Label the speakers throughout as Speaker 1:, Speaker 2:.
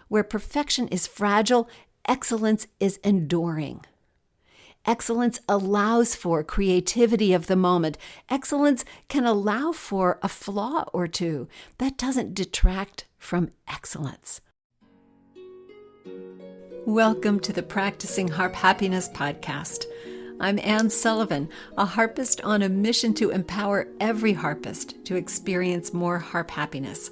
Speaker 1: Where perfection is fragile, excellence is enduring. Excellence allows for creativity of the moment. Excellence can allow for a flaw or two. That doesn't detract from excellence. Welcome to the Practicing Harp Happiness podcast. I'm Anne Sullivan, a harpist on a mission to empower every harpist to experience more harp happiness.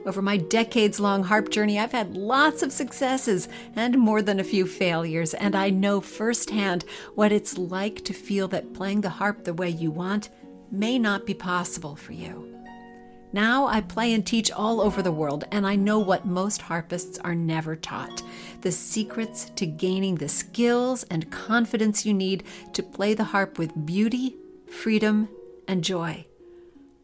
Speaker 1: Over my decades-long harp journey, I've had lots of successes and more than a few failures, and I know firsthand what it's like to feel that playing the harp the way you want may not be possible for you. Now I play and teach all over the world, and I know what most harpists are never taught: the secrets to gaining the skills and confidence you need to play the harp with beauty, freedom, and joy.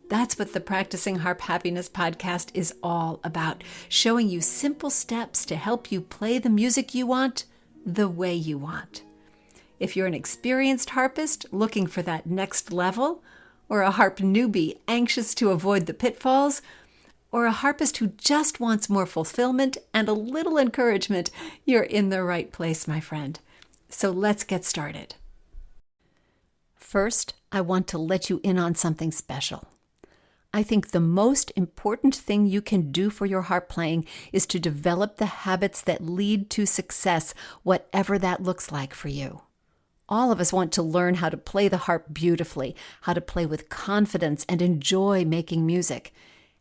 Speaker 1: That's what the Practicing Harp Happiness podcast is all about, showing you simple steps to help you play the music you want the way you want. If you're an experienced harpist looking for that next level, or a harp newbie anxious to avoid the pitfalls, or a harpist who just wants more fulfillment and a little encouragement, you're in the right place, my friend. So let's get started. First, I want to let you in on something special. I think the most important thing you can do for your harp playing is to develop the habits that lead to success, whatever that looks like for you. All of us want to learn how to play the harp beautifully, how to play with confidence and enjoy making music.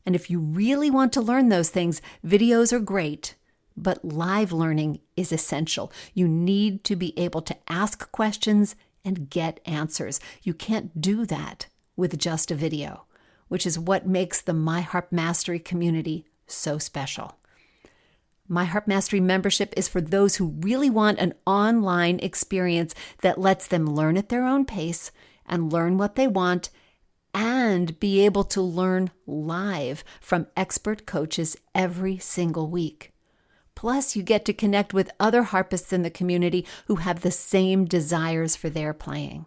Speaker 1: And if you really want to learn those things, videos are great, but live learning is essential. You need to be able to ask questions and get answers. You can't do that with just a video, which is what makes the My Harp Mastery community so special. My Harp Mastery membership is for those who really want an online experience that lets them learn at their own pace and learn what they want and be able to learn live from expert coaches every single week. Plus, you get to connect with other harpists in the community who have the same desires for their playing.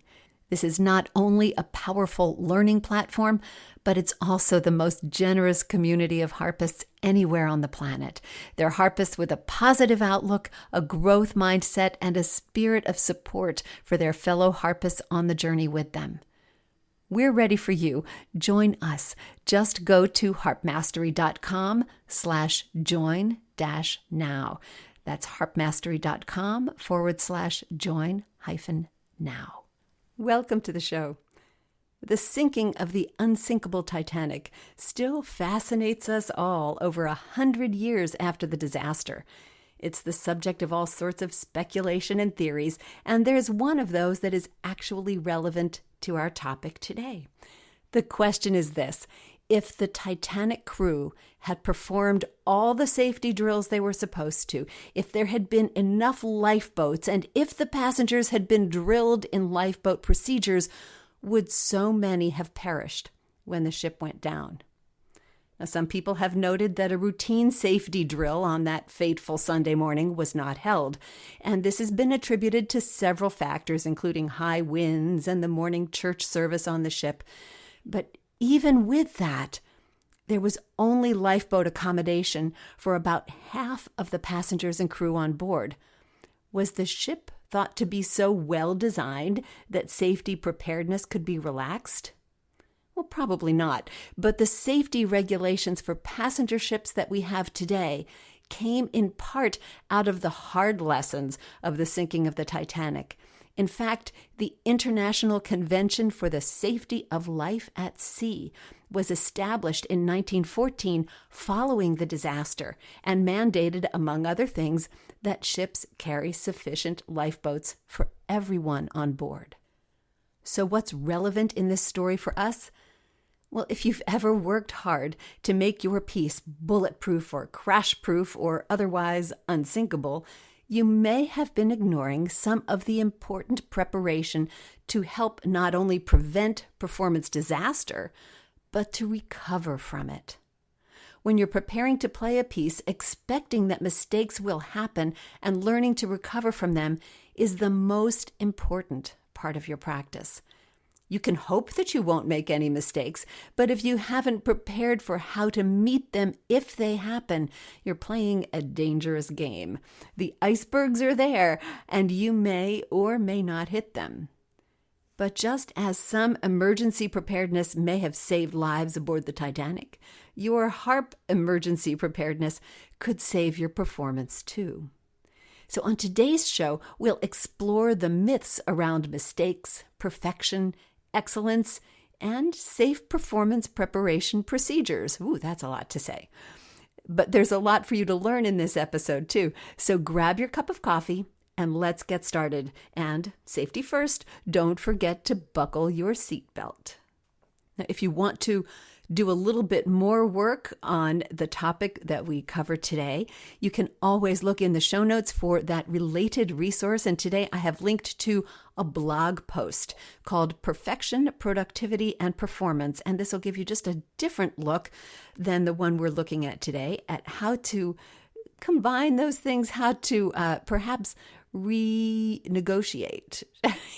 Speaker 1: This is not only a powerful learning platform, but it's also the most generous community of harpists anywhere on the planet. They're harpists with a positive outlook, a growth mindset, and a spirit of support for their fellow harpists on the journey with them. We're ready for you. Join us. Just go to harpmastery.com/join-now. That's harpmastery.com/join-now. Welcome to the show. The sinking of the unsinkable Titanic still fascinates us all over 100 years after the disaster. It's the subject of all sorts of speculation and theories, and there's one of those that is actually relevant to our topic today. The question is this: if the Titanic crew had performed all the safety drills they were supposed to, if there had been enough lifeboats, and if the passengers had been drilled in lifeboat procedures, would so many have perished when the ship went down? Now, some people have noted that a routine safety drill on that fateful Sunday morning was not held, and this has been attributed to several factors, including high winds and the morning church service on the ship. But even with that, there was only lifeboat accommodation for about half of the passengers and crew on board. Was the ship thought to be so well designed that safety preparedness could be relaxed? Well, probably not. But the safety regulations for passenger ships that we have today came in part out of the hard lessons of the sinking of the Titanic. In fact, the International Convention for the Safety of Life at Sea was established in 1914 following the disaster and mandated, among other things, that ships carry sufficient lifeboats for everyone on board. So what's relevant in this story for us? Well, if you've ever worked hard to make your piece bulletproof or crash-proof or otherwise unsinkable, you may have been ignoring some of the important preparation to help not only prevent performance disaster, but to recover from it. When you're preparing to play a piece, expecting that mistakes will happen and learning to recover from them is the most important part of your practice. You can hope that you won't make any mistakes, but if you haven't prepared for how to meet them if they happen, you're playing a dangerous game. The icebergs are there, and you may or may not hit them. But just as some emergency preparedness may have saved lives aboard the Titanic, your Harp emergency preparedness could save your performance too. So on today's show, we'll explore the myths around mistakes, perfection, excellence, and safe performance preparation procedures. Ooh, that's a lot to say. But there's a lot for you to learn in this episode too. So grab your cup of coffee and let's get started. And safety first, don't forget to buckle your seatbelt. Now, if you want to do a little bit more work on the topic that we covered today, you can always look in the show notes for that related resource. And today I have linked to a blog post called Perfection, Productivity, and Performance. And this will give you just a different look than the one we're looking at today, at how to combine those things, how to perhaps renegotiate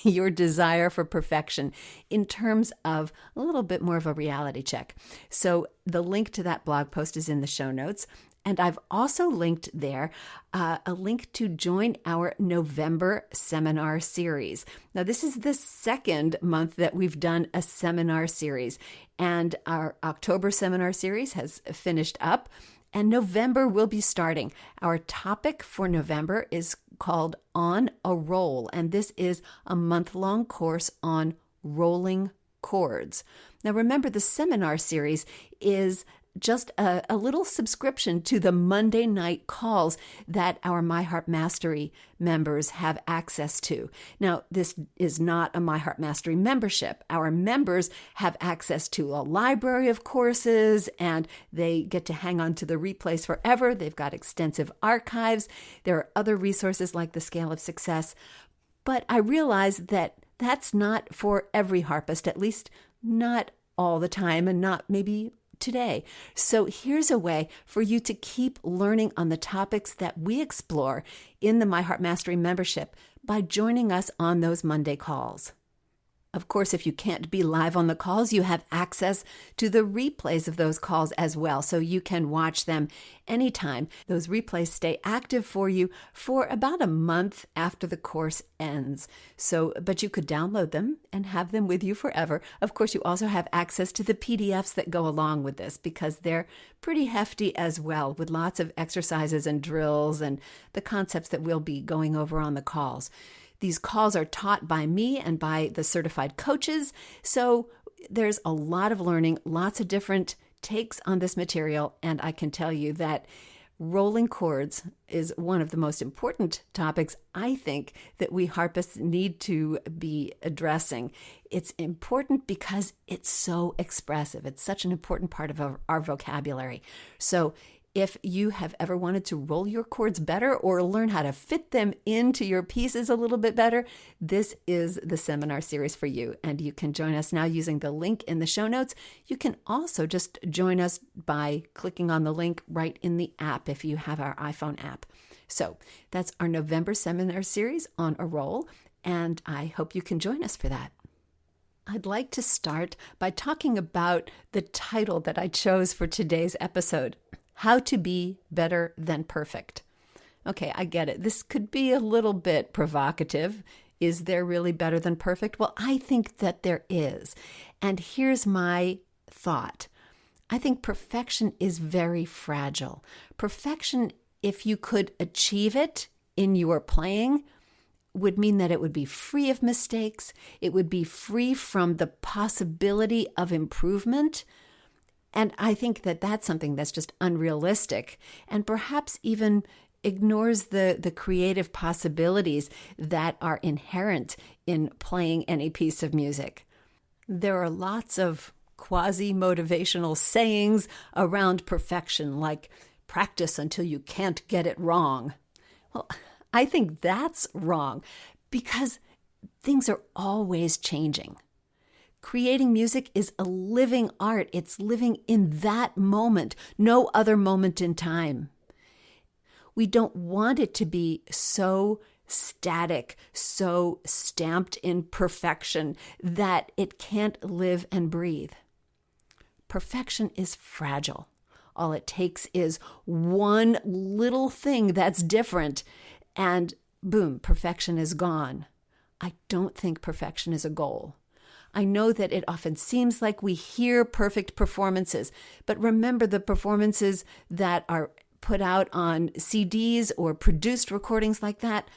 Speaker 1: your desire for perfection in terms of a little bit more of a reality check. So the link to that blog post is in the show notes. And I've also linked there a link to join our November seminar series. Now, this is the second month that we've done a seminar series, and our October seminar series has finished up. And November will be starting. Our topic for November is called On a Roll, and this is a month-long course on rolling chords. Now remember, the seminar series is just a little subscription to the Monday night calls that our My Harp Mastery members have access to. Now, this is not a My Harp Mastery membership. Our members have access to a library of courses, and they get to hang on to the replays forever. They've got extensive archives. There are other resources like the Scale of Success. But I realize that that's not for every harpist, at least not all the time, and not maybe today. So here's a way for you to keep learning on the topics that we explore in the My Harp Mastery membership by joining us on those Monday calls. Of course, if you can't be live on the calls, you have access to the replays of those calls as well, so you can watch them anytime. Those replays stay active for you for about a month after the course ends. But you could download them and have them with you forever. Of course, you also have access to the PDFs that go along with this, because they're pretty hefty as well, with lots of exercises and drills and the concepts that we'll be going over on the calls. These calls are taught by me and by the certified coaches, so there's a lot of learning, lots of different takes on this material, and I can tell you that rolling chords is one of the most important topics I think that we harpists need to be addressing. It's important because it's so expressive. It's such an important part of our vocabulary. So if you have ever wanted to roll your chords better or learn how to fit them into your pieces a little bit better, this is the seminar series for you. And you can join us now using the link in the show notes. You can also just join us by clicking on the link right in the app if you have our iPhone app. So that's our November seminar series, On a Roll, and I hope you can join us for that. I'd like to start by talking about the title that I chose for today's episode: How to Be Better Than Perfect. Okay, I get it. This could be a little bit provocative. Is there really better than perfect? Well, I think that there is. And here's my thought. I think perfection is very fragile. Perfection, if you could achieve it in your playing, would mean that it would be free of mistakes. It would be free from the possibility of improvement. And I think that that's something that's just unrealistic and perhaps even ignores the creative possibilities that are inherent in playing any piece of music. There are lots of quasi-motivational sayings around perfection, like practice until you can't get it wrong. Well, I think that's wrong because things are always changing. Creating music is a living art. It's living in that moment, no other moment in time. We don't want it to be so static, so stamped in perfection that it can't live and breathe. Perfection is fragile. All it takes is one little thing that's different, and boom, perfection is gone. I don't think perfection is a goal. I know that it often seems like we hear perfect performances, but remember, the performances that are put out on CDs or produced recordings like that,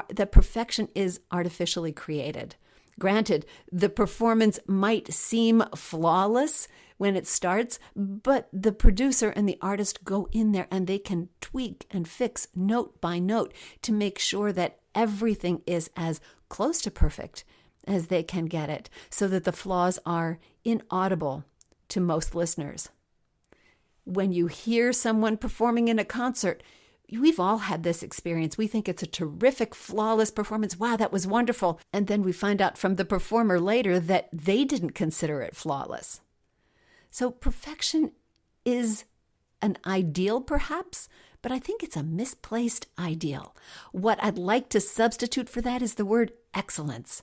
Speaker 1: the perfection is artificially created. Granted, the performance might seem flawless when it starts, but the producer and the artist go in there and they can tweak and fix note by note to make sure that everything is as close to perfect as they can get it, so that the flaws are inaudible to most listeners. When you hear someone performing in a concert, we've all had this experience. We think it's a terrific, flawless performance. Wow, that was wonderful. And then we find out from the performer later that they didn't consider it flawless. So perfection is an ideal, perhaps, but I think it's a misplaced ideal. What I'd like to substitute for that is the word excellence.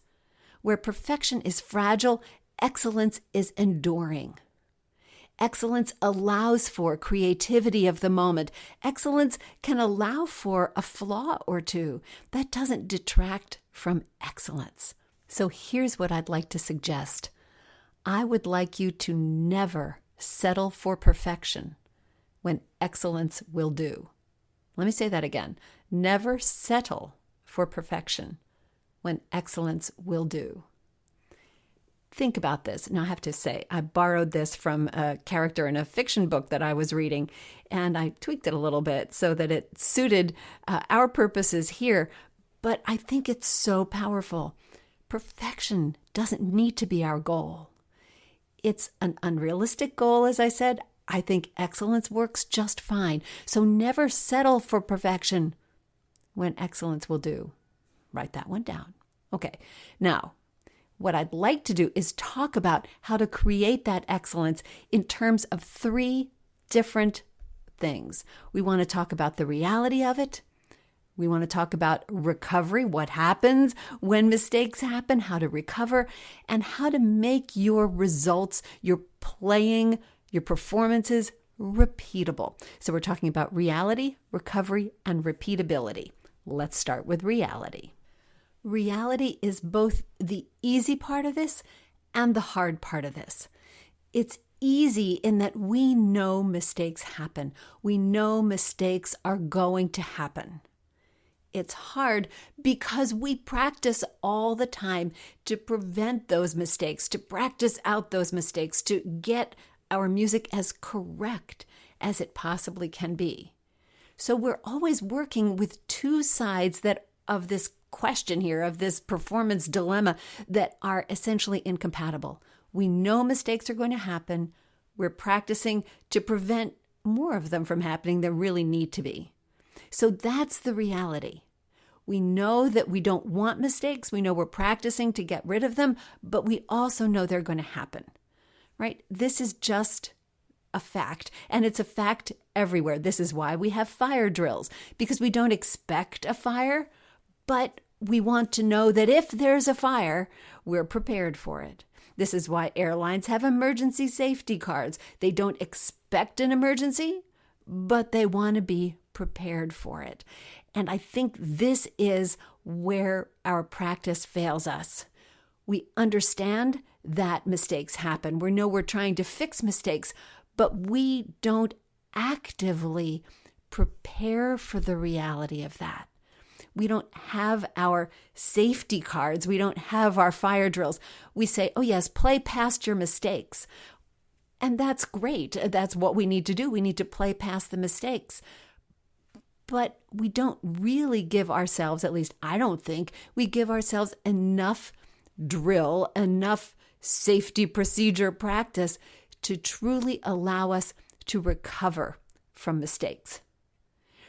Speaker 1: Where perfection is fragile, excellence is enduring. Excellence allows for creativity of the moment. Excellence can allow for a flaw or two. That doesn't detract from excellence. So here's what I'd like to suggest. I would like you to never settle for perfection when excellence will do. Let me say that again. Never settle for perfection when excellence will do. Think about this. Now, I have to say, I borrowed this from a character in a fiction book that I was reading, and I tweaked it a little bit so that it suited our purposes here, but I think it's so powerful. Perfection doesn't need to be our goal. It's an unrealistic goal, as I said. I think excellence works just fine. So never settle for perfection when excellence will do. Write that one down. Okay, now, what I'd like to do is talk about how to create that excellence in terms of 3 different things. We want to talk about the reality of it. We want to talk about recovery, what happens when mistakes happen, how to recover, and how to make your results, your playing, your performances repeatable. So we're talking about reality, recovery, and repeatability. Let's start with reality. Reality is both the easy part of this and the hard part of this. It's easy in that we know mistakes happen. We know mistakes are going to happen. It's hard because we practice all the time to prevent those mistakes, to practice out those mistakes, to get our music as correct as it possibly can be. So we're always working with 2 sides of this question here, of this performance dilemma, that are essentially incompatible. We know mistakes are going to happen. We're practicing to prevent more of them from happening than really need to be. So that's the reality. We know that we don't want mistakes. We know we're practicing to get rid of them, but we also know they're going to happen, right? This is just a fact, and it's a fact everywhere. This is why we have fire drills, because we don't expect a fire, but we want to know that if there's a fire, we're prepared for it. This is why airlines have emergency safety cards. They don't expect an emergency, but they want to be prepared for it. And I think this is where our practice fails us. We understand that mistakes happen. We know we're trying to fix mistakes, but we don't actively prepare for the reality of that. We don't have our safety cards. We don't have our fire drills. We say, oh yes, play past your mistakes. And that's great. That's what we need to do. We need to play past the mistakes. But we don't really give ourselves, at least I don't think, we give ourselves enough drill, enough safety procedure practice to truly allow us to recover from mistakes.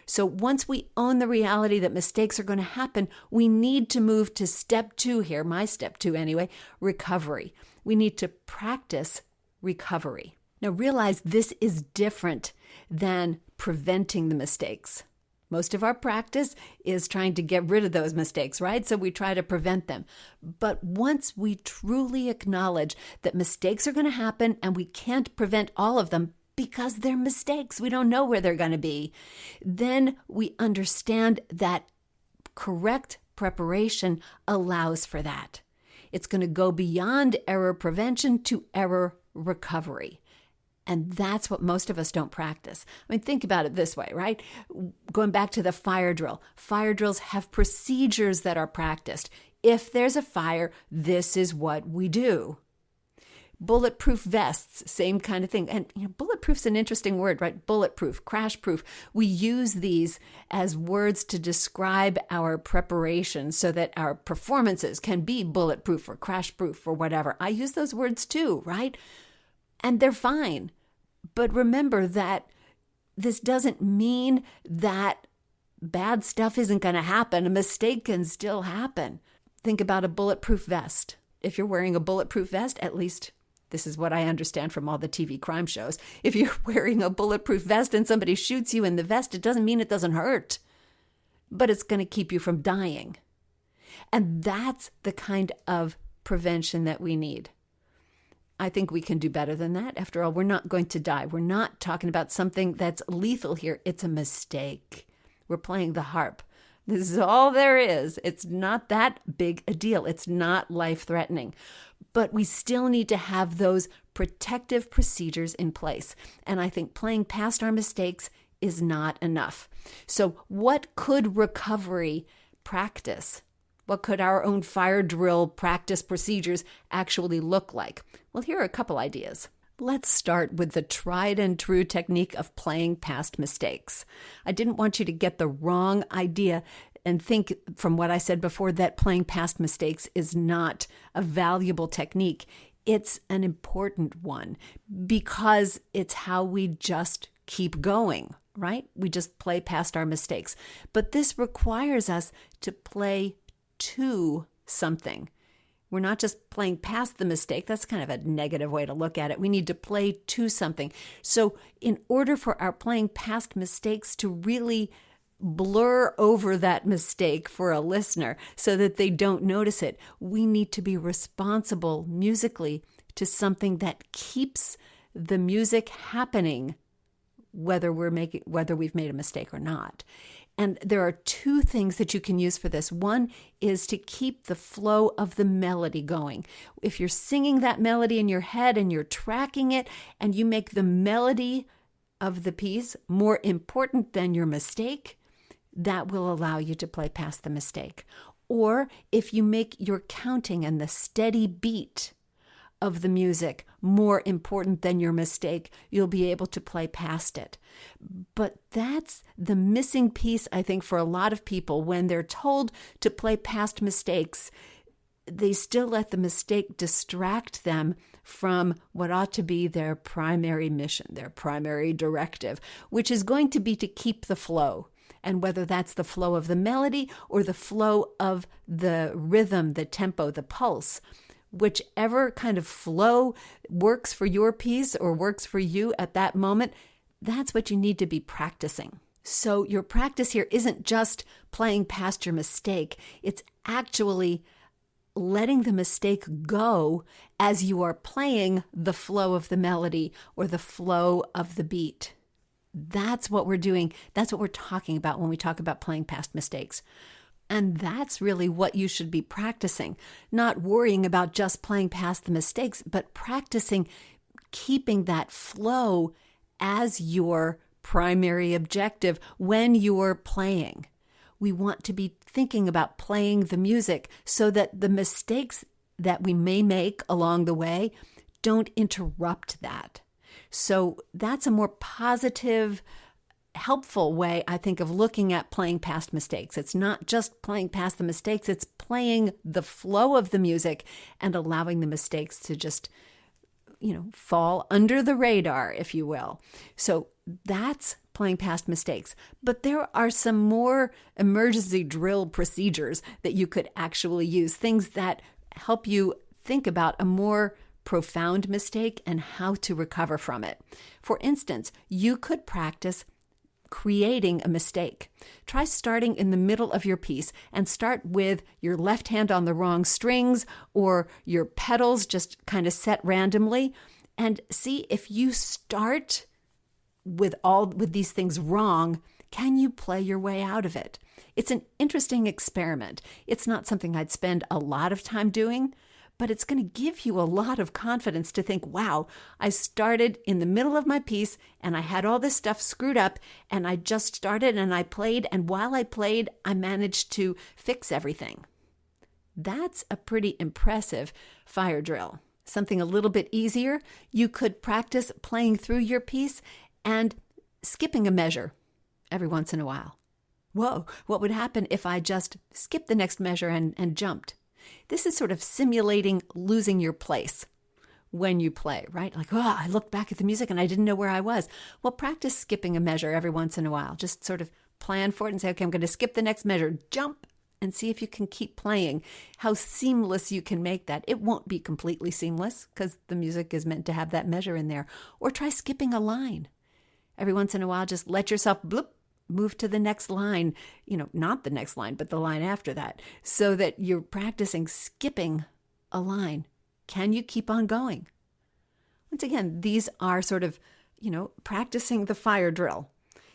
Speaker 1: So once we own the reality that mistakes are going to happen, we need to move to step 2 here, my step 2 anyway, recovery. We need to practice recovery. Now realize this is different than preventing the mistakes. Most of our practice is trying to get rid of those mistakes, right? So we try to prevent them. But once we truly acknowledge that mistakes are going to happen and we can't prevent all of them because they're mistakes, we don't know where they're going to be, then we understand that correct preparation allows for that. It's going to go beyond error prevention to error recovery. And that's what most of us don't practice. I mean, think about it this way, right? Going back to the fire drill. Fire drills have procedures that are practiced. If there's a fire, this is what we do. Bulletproof vests, same kind of thing. And bulletproof's an interesting word, right? Bulletproof, crash proof. We use these as words to describe our preparation so that our performances can be bulletproof or crash proof or whatever. I use those words too, right? And they're fine. But remember that this doesn't mean that bad stuff isn't going to happen. A mistake can still happen. Think about a bulletproof vest. If you're wearing a bulletproof vest, at least this is what I understand from all the TV crime shows. If you're wearing a bulletproof vest and somebody shoots you in the vest, it doesn't mean it doesn't hurt, but it's going to keep you from dying. And that's the kind of prevention that we need. I think we can do better than that. After all, we're not going to die. We're not talking about something that's lethal here. It's a mistake. We're playing the harp. This is all there is. It's not that big a deal. It's not life-threatening. But we still need to have those protective procedures in place. And I think playing past our mistakes is not enough. So what could recovery practice? What could our own fire drill practice procedures actually look like? Well, here are a couple ideas. Let's start with the tried and true technique of playing past mistakes. I didn't want you to get the wrong idea and think from what I said before that playing past mistakes is not a valuable technique. It's an important one because it's how we just keep going, right? We just play past our mistakes. But this requires us to play to something. We're not just playing past the mistake. That's kind of a negative way to look at it. We need to play to something. So in order for our playing past mistakes to really blur over that mistake for a listener so that they don't notice it, we need to be responsible musically to something that keeps the music happening, whether we've made a mistake or not. And there are two things that you can use for this. One is to keep the flow of the melody going. If you're singing that melody in your head and you're tracking it and you make the melody of the piece more important than your mistake, that will allow you to play past the mistake. Or if you make your counting and the steady beat of the music more important than your mistake, you'll be able to play past it. But that's the missing piece, I think, for a lot of people. When they're told to play past mistakes, they still let the mistake distract them from what ought to be their primary mission, their primary directive, which is going to be to keep the flow. And whether that's the flow of the melody or the flow of the rhythm, the tempo, the pulse, whichever kind of flow works for your piece or works for you at that moment, that's what you need to be practicing. So your practice here isn't just playing past your mistake. It's actually letting the mistake go as you are playing the flow of the melody or the flow of the beat. That's what we're doing. That's what we're talking about when we talk about playing past mistakes. And that's really what you should be practicing, not worrying about just playing past the mistakes, but practicing keeping that flow as your primary objective when you're playing. We want to be thinking about playing the music so that the mistakes that we may make along the way don't interrupt that. So that's a more positive, helpful way, I think, of looking at playing past mistakes. It's not just playing past the mistakes, it's playing the flow of the music and allowing the mistakes to just, fall under the radar, if you will. So that's playing past mistakes. But there are some more emergency drill procedures that you could actually use, things that help you think about a more profound mistake and how to recover from it. For instance, you could practice creating a mistake. Try starting in the middle of your piece and start with your left hand on the wrong strings or your pedals just kind of set randomly, and see if you start with these things wrong, can you play your way out of it? It's an interesting experiment. It's not something I'd spend a lot of time doing, but it's going to give you a lot of confidence to think, wow, I started in the middle of my piece and I had all this stuff screwed up and I just started and I played, and while I played, I managed to fix everything. That's a pretty impressive fire drill. Something a little bit easier, you could practice playing through your piece and skipping a measure every once in a while. Whoa, what would happen if I just skipped the next measure and jumped? This is sort of simulating losing your place when you play, right? Like, oh, I looked back at the music and I didn't know where I was. Well, practice skipping a measure every once in a while. Just sort of plan for it and say, okay, I'm going to skip the next measure, jump, and see if you can keep playing, how seamless you can make that. It won't be completely seamless because the music is meant to have that measure in there. Or try skipping a line. Every once in a while, just let yourself move to the next line, not the next line, but the line after that, so that you're practicing skipping a line. Can you keep on going? Once again, these are sort of, practicing the fire drill.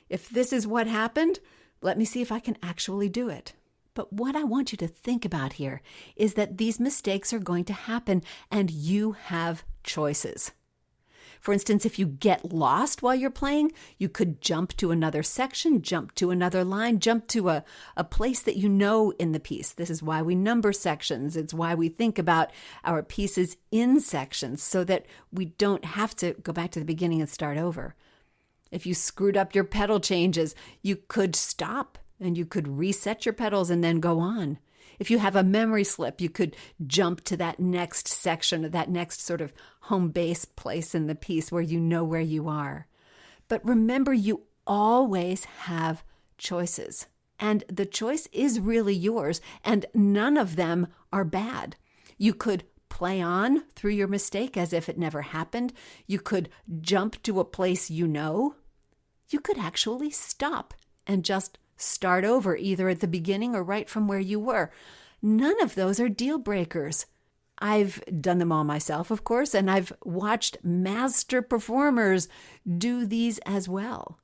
Speaker 1: If this is what happened, let me see if I can actually do it. But what I want you to think about here is that these mistakes are going to happen and you have choices. For instance, if you get lost while you're playing, you could jump to another section, jump to another line, jump to a place that you know in the piece. This is why we number sections. It's why we think about our pieces in sections so that we don't have to go back to the beginning and start over. If you screwed up your pedal changes, you could stop and you could reset your pedals and then go on. If you have a memory slip, you could jump to that next section, or that next sort of home base place in the piece where you know where you are. But remember, you always have choices. And the choice is really yours, and none of them are bad. You could play on through your mistake as if it never happened. You could jump to a place you know. You could actually stop and just start over, either at the beginning or right from where you were. None of those are deal breakers. I've done them all myself, of course, and I've watched master performers do these as well.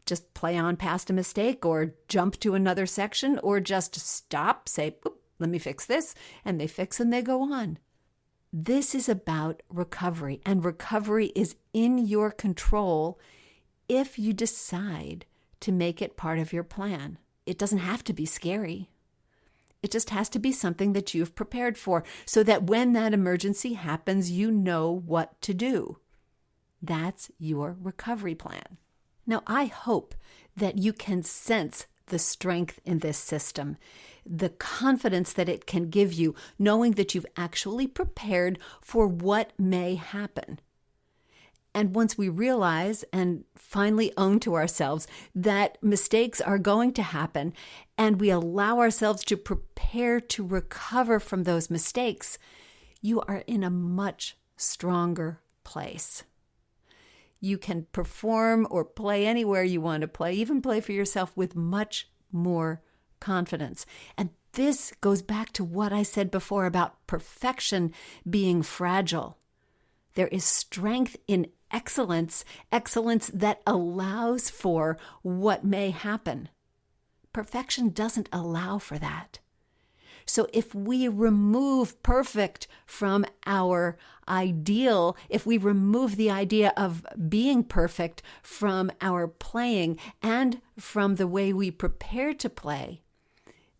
Speaker 1: Just play on past a mistake or jump to another section or just stop, say, let me fix this, and they fix and they go on. This is about recovery, and recovery is in your control if you decide to make it part of your plan. It doesn't have to be scary. It just has to be something that you've prepared for so that when that emergency happens, you know what to do. That's your recovery plan. Now, I hope that you can sense the strength in this system, the confidence that it can give you, knowing that you've actually prepared for what may happen. And once we realize and finally own to ourselves that mistakes are going to happen, and we allow ourselves to prepare to recover from those mistakes, you are in a much stronger place. You can perform or play anywhere you want to play, even play for yourself with much more confidence. And this goes back to what I said before about perfection being fragile. There is strength in excellence that allows for what may happen. Perfection doesn't allow for that. So if we remove perfect from our ideal, if we remove the idea of being perfect from our playing and from the way we prepare to play,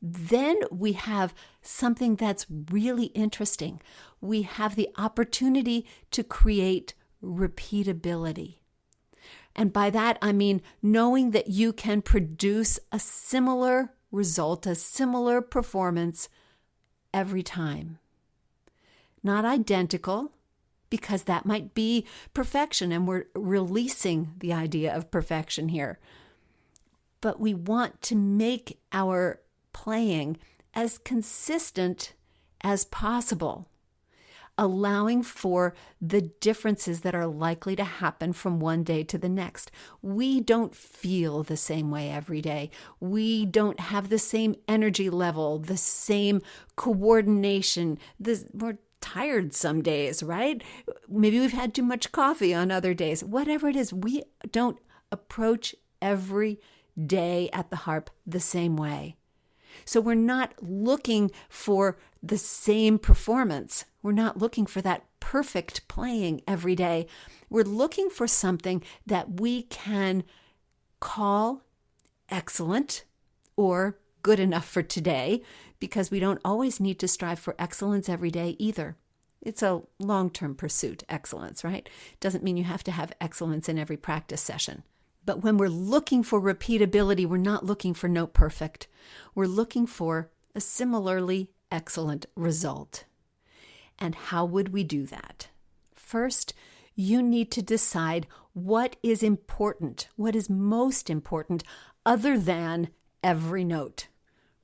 Speaker 1: then we have something that's really interesting. We have the opportunity to create repeatability. And by that, I mean knowing that you can produce a similar result, a similar performance every time. Not identical, because that might be perfection, and we're releasing the idea of perfection here. But we want to make our playing as consistent as possible. allowing for the differences that are likely to happen from one day to the next. We don't feel the same way every day. We don't have the same energy level, the same coordination. We're tired some days, right? Maybe we've had too much coffee on other days. Whatever it is, we don't approach every day at the harp the same way. So we're not looking for the same performance. We're not looking for that perfect playing every day. We're looking for something that we can call excellent or good enough for today, because we don't always need to strive for excellence every day either. It's a long-term pursuit, excellence, right? Doesn't mean you have to have excellence in every practice session. But when we're looking for repeatability, we're not looking for note perfect. We're looking for a similarly excellent result. And how would we do that? First, you need to decide what is important, what is most important other than every note,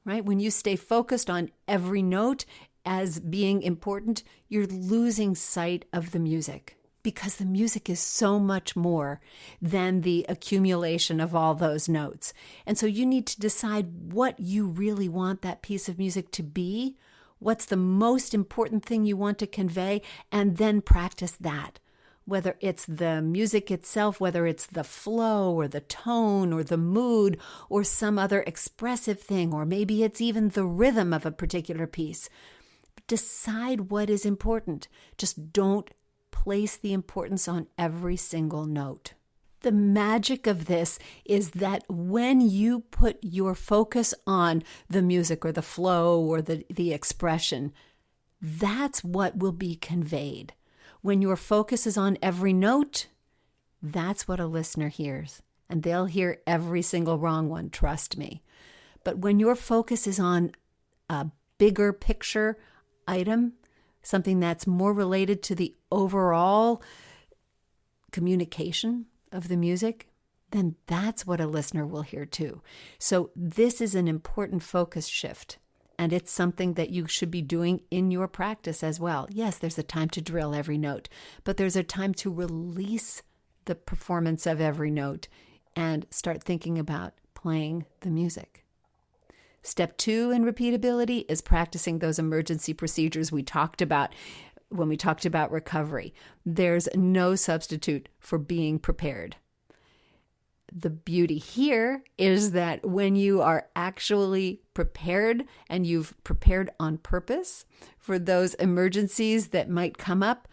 Speaker 1: right? When you stay focused on every note as being important, you're losing sight of the music, because the music is so much more than the accumulation of all those notes. And so you need to decide what you really want that piece of music to be, what's the most important thing you want to convey, and then practice that. Whether it's the music itself, whether it's the flow or the tone or the mood or some other expressive thing, or maybe it's even the rhythm of a particular piece. Decide what is important. Just don't place the importance on every single note. The magic of this is that when you put your focus on the music or the flow or the expression, that's what will be conveyed. When your focus is on every note, that's what a listener hears. And they'll hear every single wrong one, trust me. But when your focus is on a bigger picture item, something that's more related to the overall communication of the music, then that's what a listener will hear too. So this is an important focus shift, and it's something that you should be doing in your practice as well. Yes, there's a time to drill every note, but there's a time to release the performance of every note and start thinking about playing the music. Step 2 in repeatability is practicing those emergency procedures we talked about when we talked about recovery. There's no substitute for being prepared. The beauty here is that when you are actually prepared, and you've prepared on purpose for those emergencies that might come up,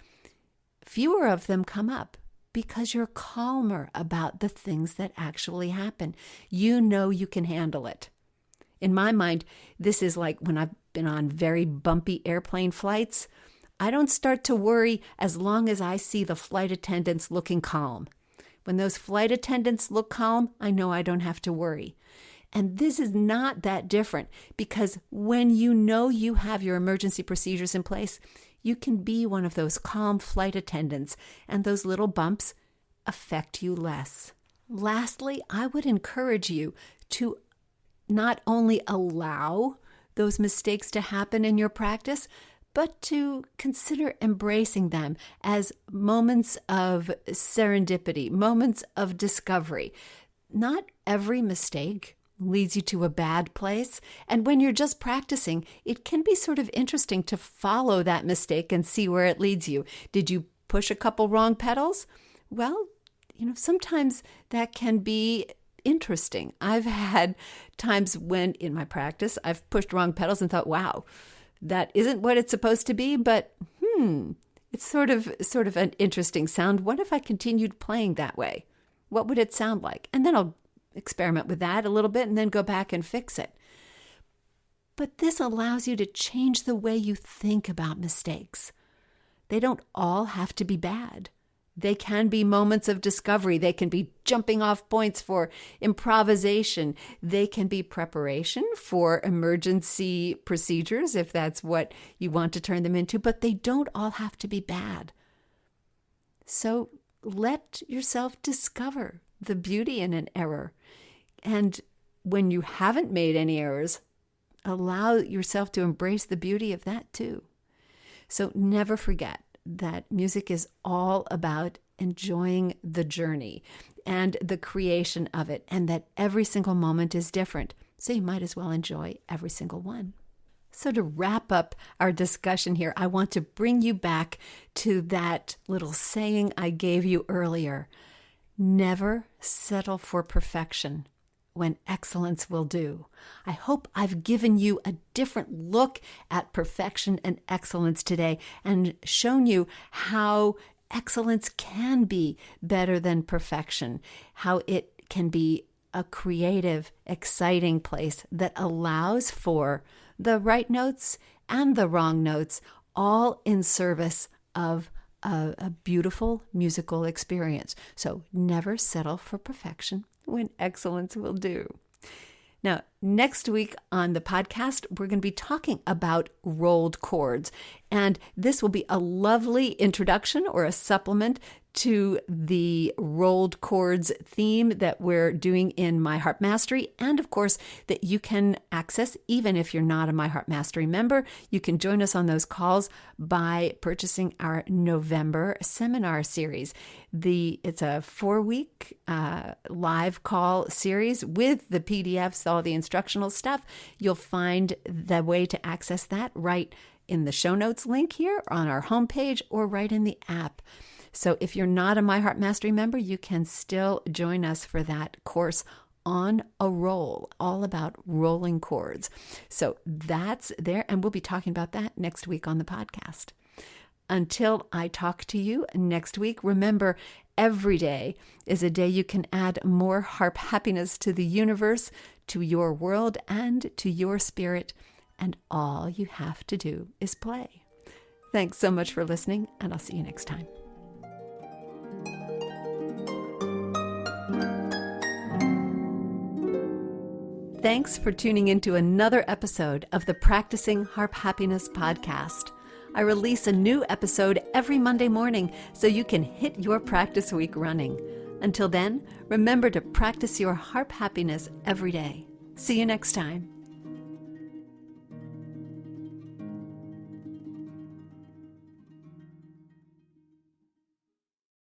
Speaker 1: fewer of them come up because you're calmer about the things that actually happen. You know you can handle it. In my mind, this is like when I've been on very bumpy airplane flights. I don't start to worry as long as I see the flight attendants looking calm. When those flight attendants look calm, I know I don't have to worry. And this is not that different, because when you know you have your emergency procedures in place, you can be one of those calm flight attendants, and those little bumps affect you less. Lastly, I would encourage you to not only allow those mistakes to happen in your practice, but to consider embracing them as moments of serendipity, moments of discovery. Not every mistake leads you to a bad place. And when you're just practicing, it can be sort of interesting to follow that mistake and see where it leads you. Did you push a couple wrong pedals? Well, sometimes that can be interesting. I've had times when in my practice I've pushed wrong pedals and thought, wow, that isn't what it's supposed to be, but it's sort of an interesting sound. What if I continued playing that way? What would it sound like? And then I'll experiment with that a little bit and then go back and fix it. But this allows you to change the way you think about mistakes. They don't all have to be bad. They can be moments of discovery. They can be jumping off points for improvisation. They can be preparation for emergency procedures, if that's what you want to turn them into, but they don't all have to be bad. So let yourself discover the beauty in an error. And when you haven't made any errors, allow yourself to embrace the beauty of that too. So never forget that music is all about enjoying the journey and the creation of it, and that every single moment is different. So you might as well enjoy every single one. So to wrap up our discussion here, I want to bring you back to that little saying I gave you earlier. Never settle for perfection when excellence will do. I hope I've given you a different look at perfection and excellence today and shown you how excellence can be better than perfection, how it can be a creative, exciting place that allows for the right notes and the wrong notes, all in service of a beautiful musical experience. So never settle for perfection when excellence will do. Now, next week on the podcast, we're going to be talking about rolled chords. And this will be a lovely introduction or a supplement to the rolled chords theme that we're doing in My Harp Mastery. And of course, that you can access even if you're not a My Harp Mastery member. You can join us on those calls by purchasing our November seminar series. It's a 4-week live call series with the PDFs, all the instructional stuff. You'll find the way to access that right in the show notes link here on our homepage or right in the app. So if you're not a My Harp Mastery member, you can still join us for that course on a roll, all about rolling chords. So that's there, and we'll be talking about that next week on the podcast. Until I talk to you next week, remember, every day is a day you can add more harp happiness to the universe, to your world, and to your spirit. And all you have to do is play. Thanks so much for listening, and I'll see you next time. Thanks for tuning into another episode of the Practicing Harp Happiness podcast. I release a new episode every Monday morning so you can hit your practice week running. Until then, remember to practice your harp happiness every day. See you next time.